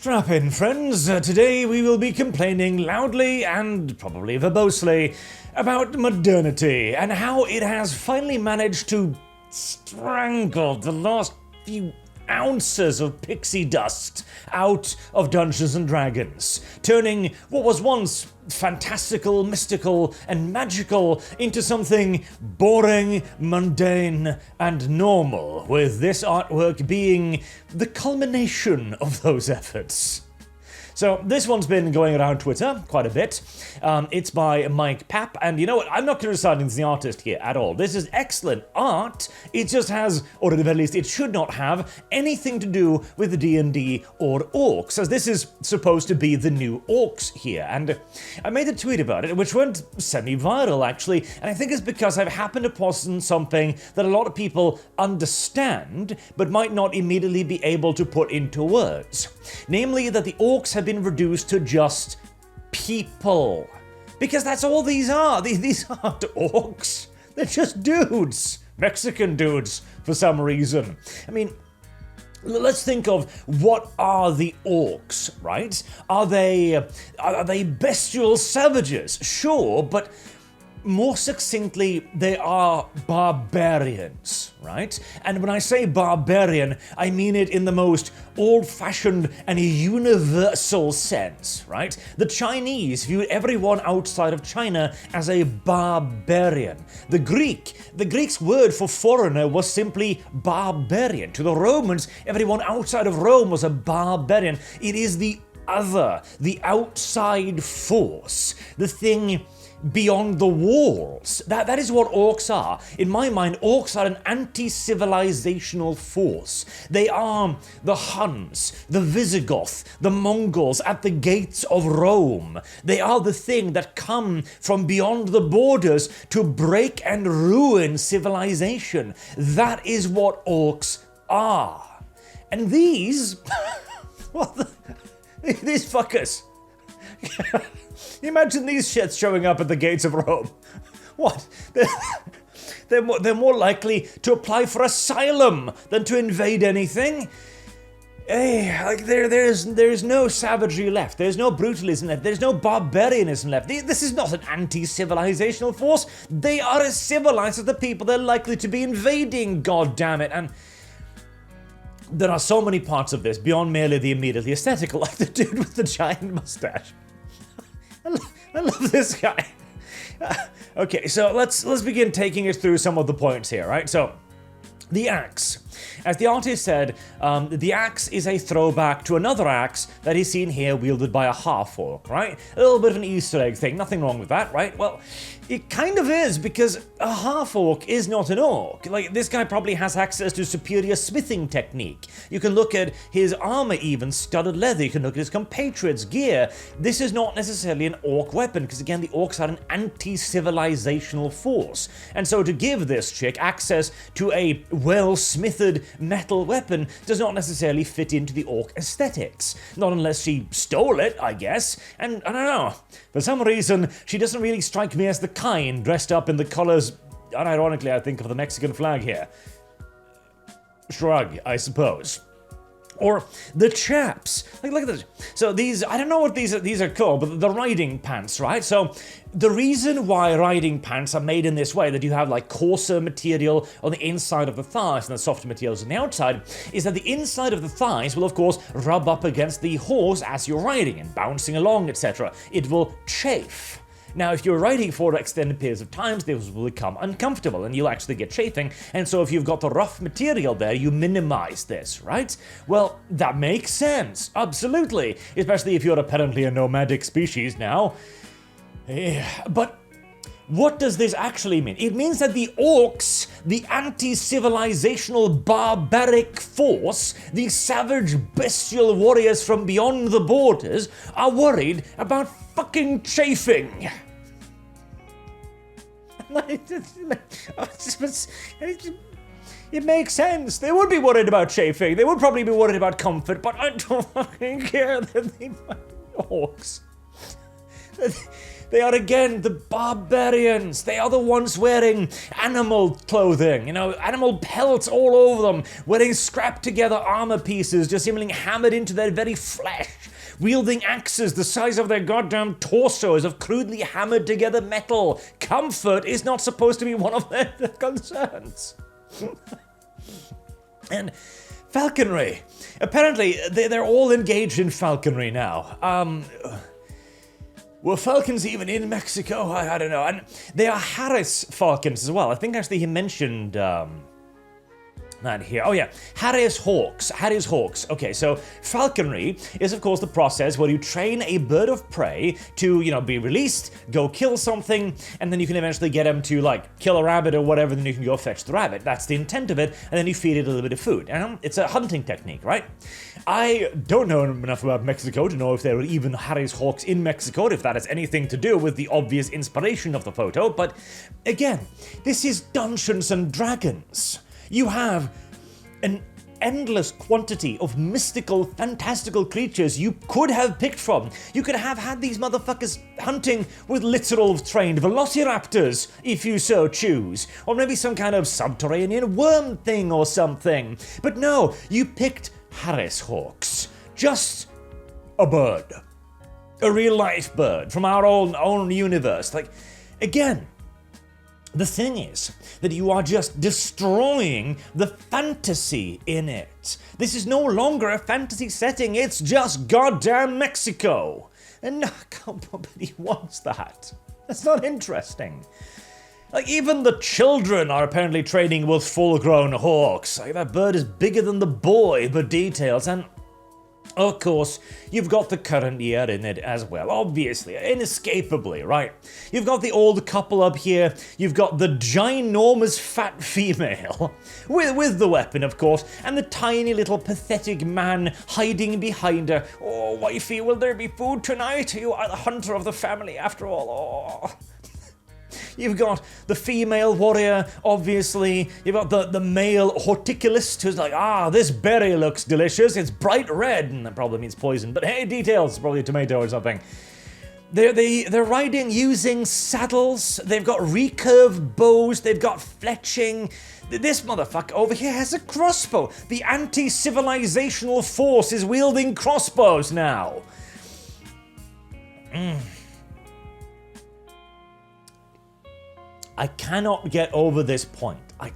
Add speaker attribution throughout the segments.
Speaker 1: Strap in, friends. Today we will be complaining loudly and probably verbosely about modernity and how it has finally managed to strangle the last few ounces of pixie dust out of Dungeons and Dragons, turning what was once fantastical, mystical, and magical into something boring, mundane, and normal, with this artwork being the culmination of those efforts. So this one's been going around Twitter quite a bit. It's by Mike Papp, and you know what? I'm not criticizing the artist here at all. This is excellent art. It just has, or at the very least, it should not have anything to do with the DnD or Orcs, as this is supposed to be the new Orcs here. And I made a tweet about it, which went semi-viral actually, and I think it's because I've happened to post something that a lot of people understand, but might not immediately be able to put into words. Namely, that the Orcs have been reduced to just people. Because that's all these are. These aren't orcs. They're just dudes. Mexican dudes, for some reason. I mean, let's think of what are the orcs, right? Are they bestial savages? Sure, but more succinctly, they are barbarians, right? And when I say barbarian, I mean it in the most old-fashioned and universal sense, right? The Chinese viewed everyone outside of China as a barbarian. The Greek's word for foreigner was simply barbarian. To the Romans, everyone outside of Rome was a barbarian. It is the other, the outside force, the thing beyond the walls. That is what orcs are. In my mind, orcs are an anti-civilizational force. They are the Huns, the Visigoth, the Mongols at the gates of Rome. They are the thing that come from beyond the borders to break and ruin civilization. That is what orcs are. And these, these fuckers. Imagine these shits showing up at the gates of Rome. What? They're more likely to apply for asylum than to invade anything. Like there's no savagery left. There's no brutalism left. There's no barbarianism left. This is not an anti-civilizational force. They are as civilized as the people they're likely to be invading, goddammit. And there are so many parts of this beyond merely the immediately aesthetical, like the dude with the giant mustache. I love this guy. Okay, so let's begin taking us through some of the points here, right? So, the axe. As the artist said, the axe is a throwback to another axe that is seen here wielded by a half-orc, right? A little bit of an Easter egg thing, nothing wrong with that, right? Well, it kind of is, because a half-orc is not an orc. Like, this guy probably has access to superior smithing technique. You can look at his armor even, studded leather. You can look at his compatriots' gear. This is not necessarily an orc weapon, because again, the orcs are an anti-civilizational force. And so to give this chick access to a well-smithed metal weapon does not necessarily fit into the orc aesthetics. Not unless she stole it, I guess. And I don't know, for some reason, she doesn't really strike me as the kind dressed up in the colors, unironically I think of the Mexican flag here. Shrug, I suppose. Or the chaps. Like, look at this. So these, I don't know what these are called, but the riding pants, right? So the reason why riding pants are made in this way, that you have like coarser material on the inside of the thighs and the softer materials on the outside, is that the inside of the thighs will of course rub up against the horse as you're riding and bouncing along, etc. It will chafe. Now, if you're riding for extended periods of time, this will become uncomfortable and you'll actually get chafing, and so if you've got the rough material there, you minimize this, right? Well, that makes sense, absolutely, especially if you're apparently a nomadic species now. But what does this actually mean? It means that the orcs, the anti-civilizational barbaric force, the savage bestial warriors from beyond the borders, are worried about fucking chafing. It makes sense. They would be worried about chafing. They would probably be worried about comfort, but I don't fucking care that they orcs. They are again the barbarians. They are the ones wearing animal clothing, animal pelts all over them, wearing scrapped together armor pieces, just seemingly hammered into their very flesh, wielding axes the size of their goddamn torsos of crudely hammered together metal. Comfort is not supposed to be one of their concerns. And falconry. Apparently, they're all engaged in falconry now. Were falcons even in Mexico? I don't know. And they are Harris falcons as well. I think actually he mentioned that here. Oh yeah, Harris hawks. Okay, so falconry is of course the process where you train a bird of prey to, be released, go kill something, and then you can eventually get him to kill a rabbit or whatever, then you can go fetch the rabbit. That's the intent of it, and then you feed it a little bit of food. It's a hunting technique, right? I don't know enough about Mexico to know if there were even Harris hawks in Mexico, if that has anything to do with the obvious inspiration of the photo, but again, this is Dungeons and Dragons. You have an endless quantity of mystical, fantastical creatures you could have picked from. You could have had these motherfuckers hunting with literal trained velociraptors, if you so choose. Or maybe some kind of subterranean worm thing or something. But no, you picked Harris hawks. Just a bird. A real-life bird from our own universe. Again, the thing is that you are just destroying the fantasy in it. This is no longer a fantasy setting, it's just goddamn Mexico. And nobody wants that. That's not interesting. Even the children are apparently training with full-grown hawks. That bird is bigger than the boy, but details, and of course, you've got the current year in it as well, obviously, inescapably, right? You've got the old couple up here, you've got the ginormous fat female, with the weapon, of course, and the tiny little pathetic man hiding behind her. Oh, wifey, will there be food tonight? You are the hunter of the family, after all. Oh. You've got the female warrior, obviously. You've got the male horticulist who's this berry looks delicious. It's bright red, and that probably means poison. But hey, details, probably a tomato or something. They're riding using saddles. They've got recurved bows. They've got fletching. This motherfucker over here has a crossbow. The anti-civilizational force is wielding crossbows now. I cannot get over this point. I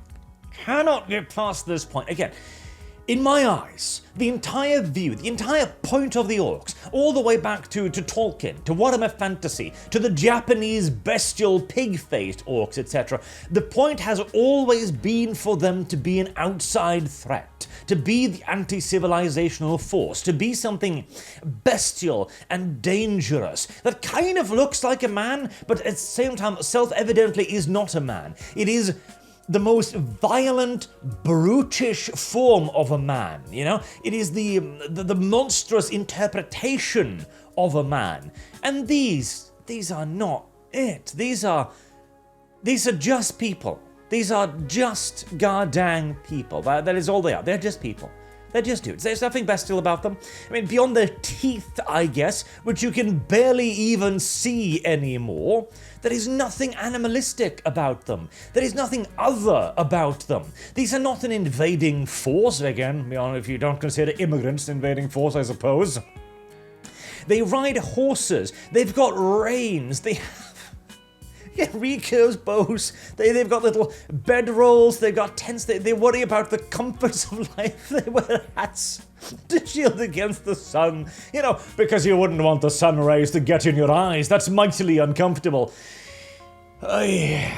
Speaker 1: cannot get past this point. Again, in my eyes, the entire view, the entire point of the Orcs, all the way back to Tolkien, to Warhammer Fantasy, to the Japanese bestial pig-faced Orcs, etc., the point has always been for them to be an outside threat, to be the anti-civilizational force, to be something bestial and dangerous that kind of looks like a man, but at the same time self-evidently is not a man. It is the most violent, brutish form of a man, It is the monstrous interpretation of a man. And these are not it. These are just people. These are just goddamn people. That is all they are. They're just people. They're just dudes. There's nothing bestial about them. Beyond their teeth, I guess, which you can barely even see anymore, there is nothing animalistic about them. There is nothing other about them. These are not an invading force, again, if you don't consider immigrants an invading force, I suppose. They ride horses. They've got reins. They recurves bows, they've got little bedrolls, they've got tents, they worry about the comforts of life, they wear hats to shield against the sun, because you wouldn't want the sun rays to get in your eyes, that's mightily uncomfortable. And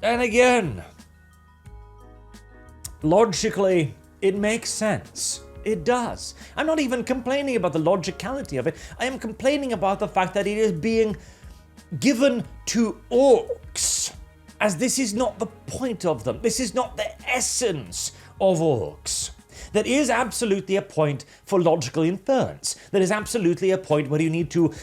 Speaker 1: again, logically, it makes sense. It does. I'm not even complaining about the logicality of it, I am complaining about the fact that it is being given to Orcs, as this is not the point of them. This is not the essence of Orcs. There is absolutely a point for logical inference. There is absolutely a point where you need to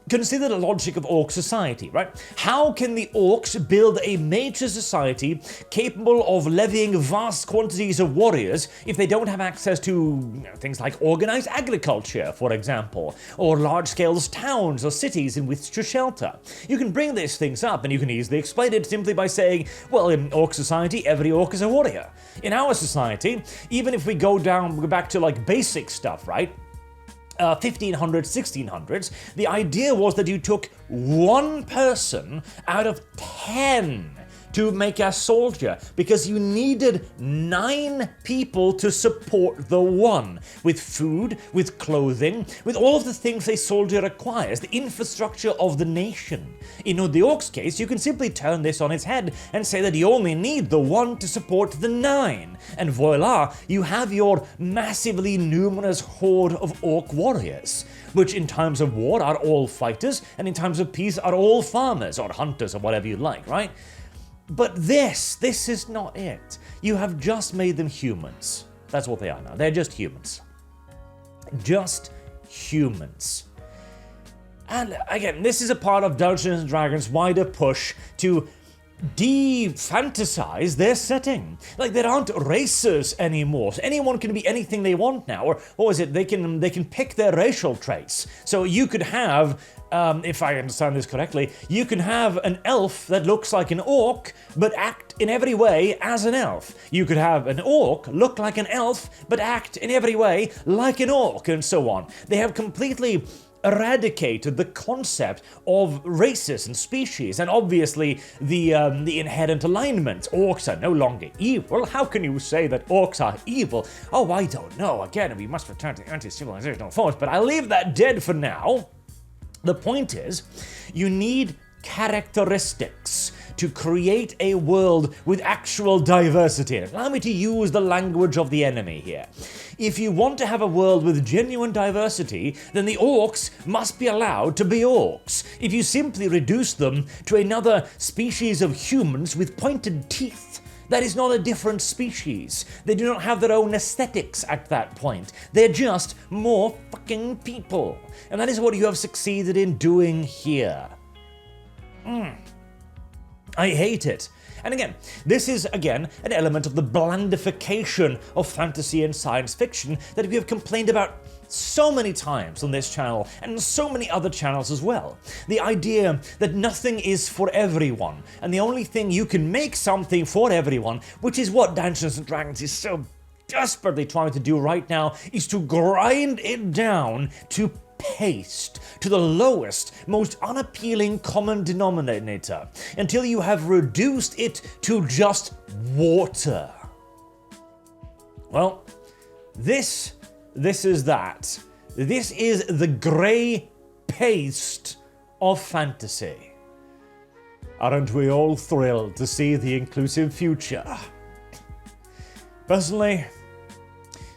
Speaker 1: consider the logic of Orc society, right? How can the Orcs build a major society capable of levying vast quantities of warriors if they don't have access to things like organized agriculture, for example, or large-scale towns or cities in which to shelter? You can bring these things up and you can easily explain it simply by saying, well, in Orc society, every Orc is a warrior. In our society, even if we go back to like basic stuff, right? 1500s, 1600s, the idea was that you took one person out of 10 to make a soldier, because you needed 9 people to support the one, with food, with clothing, with all of the things a soldier requires, the infrastructure of the nation. In the Orcs case, you can simply turn this on its head and say that you only need the 1 to support the 9, and voila, you have your massively numerous horde of Orc warriors, which in times of war are all fighters, and in times of peace are all farmers, or hunters, or whatever you like, right? But this is not it. You have just made them humans. That's what they are now. They're just humans. Just humans. And again, this is a part of Dungeons & Dragons' wider push to de-fantasize their setting. Like, there aren't races anymore. So anyone can be anything they want now. Or what was it? They can pick their racial traits. So you could have, if I understand this correctly, you can have an elf that looks like an orc, but act in every way as an elf. You could have an orc look like an elf, but act in every way like an orc, and so on. They have completely eradicated the concept of races and species, and obviously the inherent alignment. Orcs are no longer evil. How can you say that orcs are evil? Oh, I don't know. Again, we must return to the anti-civilizational force, but I'll leave that dead for now. The point is, you need characteristics to create a world with actual diversity. Allow me to use the language of the enemy here. If you want to have a world with genuine diversity, then the orcs must be allowed to be orcs. If you simply reduce them to another species of humans with pointed teeth, that is not a different species. They do not have their own aesthetics at that point. They're just more fucking people. And that is what you have succeeded in doing here. I hate it. And again, this is, again, an element of the blandification of fantasy and science fiction that we have complained about so many times on this channel, and so many other channels as well. The idea that nothing is for everyone, and the only thing you can make something for everyone, which is what Dungeons & Dragons is so desperately trying to do right now, is to grind it down to paste, to the lowest, most unappealing common denominator, until you have reduced it to just water. Well, this is that. This is the grey paste of fantasy. Aren't we all thrilled to see the inclusive future? Personally,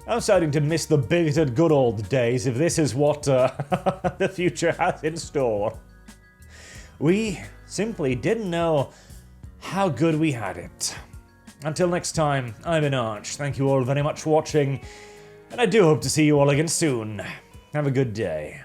Speaker 1: I'm starting to miss the bigoted good old days if this is what the future has in store. We simply didn't know how good we had it. Until next time, I've been Arch. Thank you all very much for watching, and I do hope to see you all again soon. Have a good day.